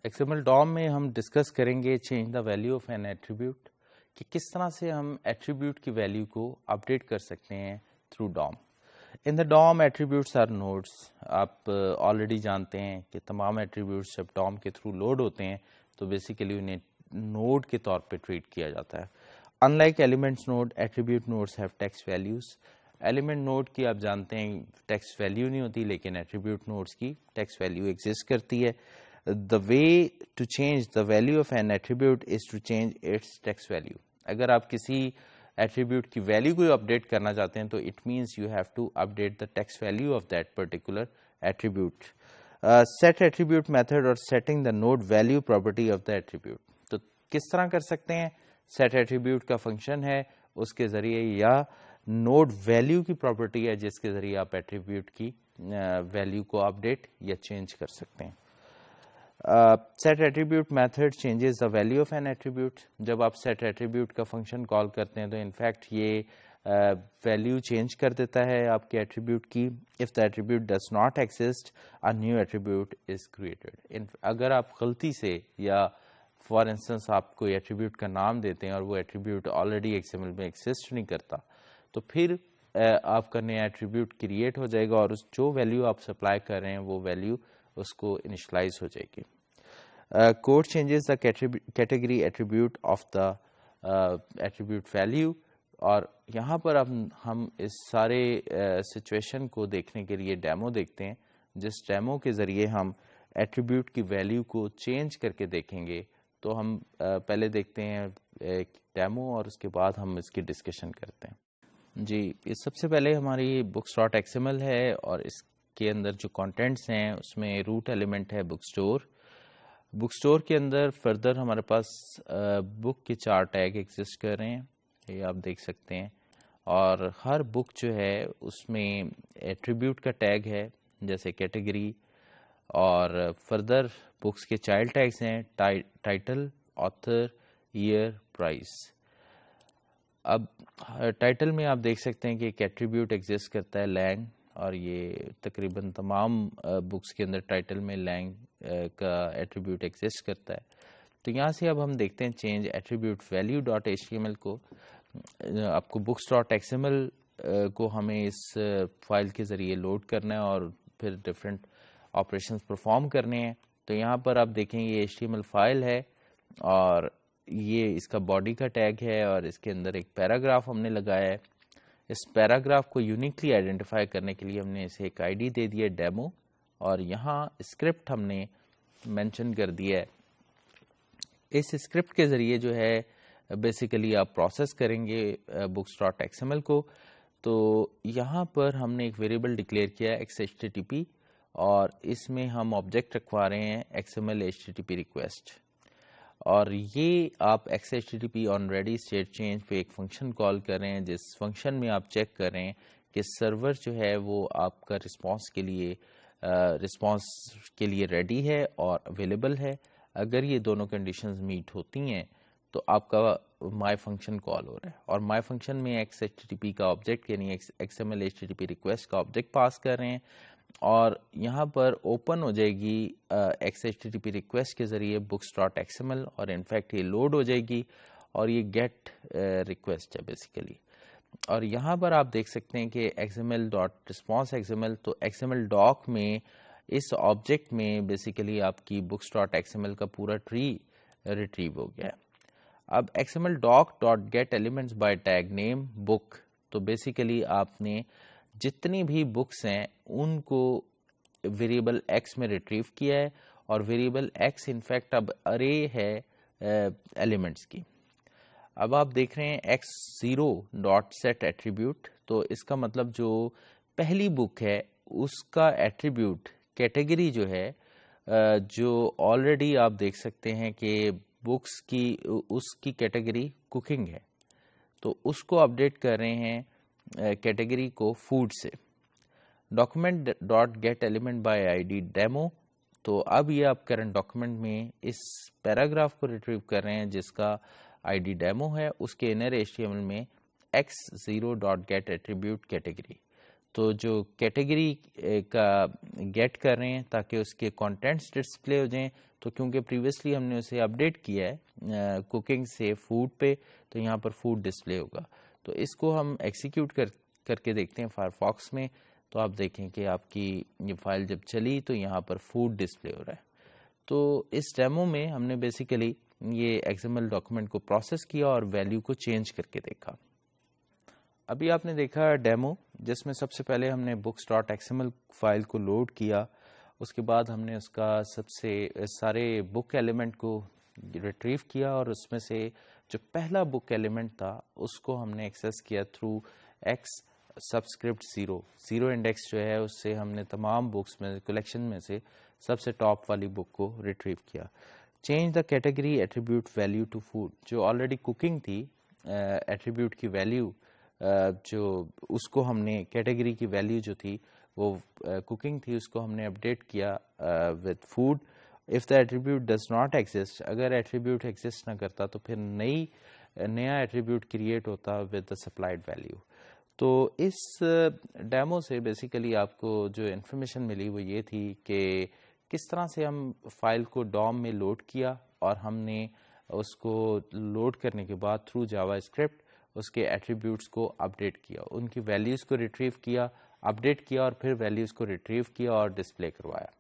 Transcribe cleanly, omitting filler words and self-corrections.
XML DOM میں ہم discuss کریں گے change the value of an attribute کہ کس طرح سے ہم ایٹریبیوٹ کی ویلیو کو اپڈیٹ کر سکتے ہیں through DOM. In the DOM attributes are nodes. آپ آلریڈی جانتے ہیں کہ تمام ایٹریبیوٹس جب DOM کے تھرو لوڈ ہوتے ہیں تو بیسیکلی انہیں نوڈ کے طور پہ ٹریٹ کیا جاتا ہے. In like elements node, attribute nodes have text values. Element node کی آپ جانتے ہیں ٹیکسٹ ویلیو نہیں ہوتی، لیکن ایٹریبیوٹ نوڈس کی ٹیکسٹ ویلیو ایگزسٹ کرتی ہے. The way to change the value of an attribute is to change its text value. اگر آپ کسی ایٹریبیوٹ کی ویلیو کو اپڈیٹ کرنا چاہتے ہیں تو it means you have to update the text value of that particular attribute. Set attribute method اور setting the node value property of the attribute. تو کس طرح کر سکتے ہیں؟ سیٹ ایٹریبیوٹ کا فنکشن ہے، اس کے ذریعے، یا نوڈ ویلیو کی پراپرٹی ہے جس کے ذریعے آپ ایٹریبیوٹ کی ویلیو کو اپڈیٹ یا چینج کر سکتے ہیں. Set attribute method changes the value of an attribute. جب آپ سیٹ ایٹریبیوٹ کا فنکشن کال کرتے ہیں تو انفیکٹ یہ ویلیو چینج کر دیتا ہے آپ کے ایٹریبیوٹ کی. If the attribute does not exist a new attribute is created. اگر آپ غلطی سے یا فار انسٹنس آپ کوئی ایٹریبیوٹ کا نام دیتے ہیں اور وہ ایٹریبیوٹ آلریڈی ایکسمل میں ایگزسٹ نہیں کرتا تو پھر آپ کا نیا ایٹریبیوٹ کریٹ ہو جائے گا اور جو ویلیو آپ سپلائی کر رہے ہیں وہ ویلیو اس کو انیشلائز ہو جائے گی. Code changes the category attribute of the attribute value. اور یہاں پر اب ہم اس سارے سچویشن کو دیکھنے کے لیے ڈیمو دیکھتے ہیں، جس ڈیمو کے ذریعے ہم ایٹریبیوٹ کی ویلیو کو چینج کر کے دیکھیں گے. تو ہم پہلے دیکھتے ہیں ایک ڈیمو اور اس کے بعد ہم اس کی ڈسکشن کرتے ہیں. جی، سب سے پہلے ہماری books dot X M L ہے اور اس کے اندر جو کانٹینٹس ہیں اس میں روٹ ایلیمنٹ ہے بک اسٹور. بک اسٹور کے اندر فردر ہمارے پاس بک کے 4 ٹیگ ایگزسٹ کر رہے ہیں، یہ آپ دیکھ سکتے ہیں. اور ہر بک جو ہے اس میں ایٹریبیوٹ کا ٹیگ ہے جیسے کیٹیگری، اور فردر بکس کے چائلڈ ٹیگز ہیں ٹائٹل، آتھر، ایئر، پرائس. اب ٹائٹل میں آپ دیکھ سکتے ہیں کہ ایک ایٹریبیوٹ ایگزسٹ کرتا ہے لینگ، اور یہ تقریباً تمام بکس کے اندر ٹائٹل میں لینگ کا ایٹریبیوٹ ایگزسٹ کرتا ہے. تو یہاں سے اب ہم دیکھتے ہیں change attribute value dot H T M L کو. آپ کو books dot X M L کو ہمیں اس فائل کے ذریعے لوڈ کرنا ہے اور پھر ڈفرینٹ آپریشنز پرفارم کرنے ہیں. تو یہاں پر آپ دیکھیں یہ H T M L file ہے اور یہ اس کا باڈی کا ٹیگ ہے اور اس کے اندر ایک پیراگراف ہم نے لگایا ہے. اس پیراگراف کو یونیکلی آئیڈینٹیفائی کرنے کے لیے ہم نے اسے ایک آئی ڈی دے دی ہے ڈیمو، اور یہاں اسکرپٹ ہم نے مینشن کر دیا ہے. اس اسکرپٹ کے ذریعے جو ہے بیسیکلی آپ پروسیس کریں گے books dot X M L کو. تو یہاں پر ہم نے ایک ویریبل ڈکلیئر کیا ہے X H T T P, اور اس میں ہم آبجیکٹ رکھوا رہے ہیں X M L H T T P request. اور یہ آپ X H T T P on ready state change پہ ایک فنکشن کال کر رہے ہیں، جس فنکشن میں آپ چیک کر رہے ہیں کہ سرور جو ہے وہ آپ کا رسپانس کے لیے ریڈی ہے اور اویلیبل ہے. اگر یہ دونوں کنڈیشنز میٹ ہوتی ہیں تو آپ کا مائی فنکشن کال ہو رہا ہے، اور مائی فنکشن میں X H T T P کا آبجیکٹ یعنی X M L H T T P request کا آبجیکٹ پاس کر رہے ہیں. اور یہاں پر اوپن ہو جائے گی X H T T P request کے ذریعے books dot X M L, اور انفیکٹ یہ لوڈ ہو جائے گی اور یہ گیٹ ریکویسٹ ہے بیسیکلی. اور یہاں پر آپ دیکھ سکتے ہیں کہ X M L dot response X M L, تو ایکس ایم ایل ڈاک میں اس آبجیکٹ میں بیسیکلی آپ کی books dot X M L کا پورا ٹری ریٹریو ہو گیا. اب X M L doc dot get elements by tag name book, تو بیسیکلی آپ نے جتنی بھی بکس ہیں ان کو ویریبل ایکس میں ریٹریو کیا ہے، اور ویریبل ایکس انفیکٹ اب ارے ہے ایلیمنٹس کی. اب آپ دیکھ رہے ہیں X zero dot set attribute, تو اس کا مطلب جو پہلی بک ہے اس کا ایٹریبیوٹ کیٹیگری جو ہے جو آلریڈی آپ دیکھ سکتے ہیں کہ بکس کی اس کی کیٹیگری کوکنگ ہے، تو اس کو اپڈیٹ کر رہے ہیں کیٹیگری کو فوڈ سے. Document dot get element by I D demo, تو اب یہ آپ کرنٹ ڈاکومنٹ میں اس پیراگراف کو ریٹریو کر رہے ہیں جس کا آئی ڈی ڈیمو ہے، اس کے inner H T M L میں X zero dot get attribute category. تو جو کیٹیگری کا گیٹ کر رہے ہیں تاکہ اس کے کانٹینٹس ڈسپلے ہو جائیں، تو کیونکہ پریویسلی ہم نے اسے اپڈیٹ کیا ہے کوکنگ سے فوڈ پہ، تو یہاں پر فوڈ ڈسپلے ہوگا. تو اس کو ہم ایکسیکیوٹ کر کے دیکھتے ہیں فائرفاکس میں. تو آپ دیکھیں کہ آپ کی یہ فائل جب چلی تو یہاں پر فوڈ ڈسپلے ہو رہا ہے. تو اس ڈیمو میں ہم نے بیسیکلی یہ XML ڈاکومنٹ کو پروسیس کیا اور ویلیو کو چینج کر کے دیکھا. ابھی آپ نے دیکھا ڈیمو جس میں سب سے پہلے ہم نے books.xml فائل کو لوڈ کیا. اس کے بعد ہم نے اس کا سب سے سارے بک ایلیمنٹ کو ریٹریو کیا اور اس میں سے جو پہلا بک ایلیمنٹ تھا اس کو ہم نے ایکسیس کیا تھرو ایکس سبسکرپٹ 0 انڈیکس جو ہے اس سے ہم نے تمام بکس میں کلیکشن میں سے سب سے ٹاپ والی بک کو ریٹریو کیا. Change the category attribute value to food, جو آلریڈی کوکنگ تھی ایٹریبیوٹ کی ویلیو جو اس کو ہم نے کیٹیگری کی ویلیو جو تھی وہ کوکنگ تھی اس کو ہم نے اپڈیٹ کیا with food. If the attribute does not exist, اگر ایٹریبیوٹ ایگزسٹ نہ کرتا تو پھر نیا ایٹریبیوٹ کریٹ ہوتا ود دا سپلائڈ ویلیو. تو اس ڈیمو سے بیسیکلی آپ کو جو انفارمیشن ملی وہ یہ تھی کہ کس طرح سے ہم فائل کو ڈوم میں لوڈ کیا اور ہم نے اس کو لوڈ کرنے کے بعد تھرو جاوا اسکرپٹ اس کے ایٹریبیوٹس کو اپڈیٹ کیا، ان کی ویلیوز کو ریٹریو کیا، اپڈیٹ کیا اور پھر ویلیوز کو ریٹریو کیا اور ڈسپلے کروایا.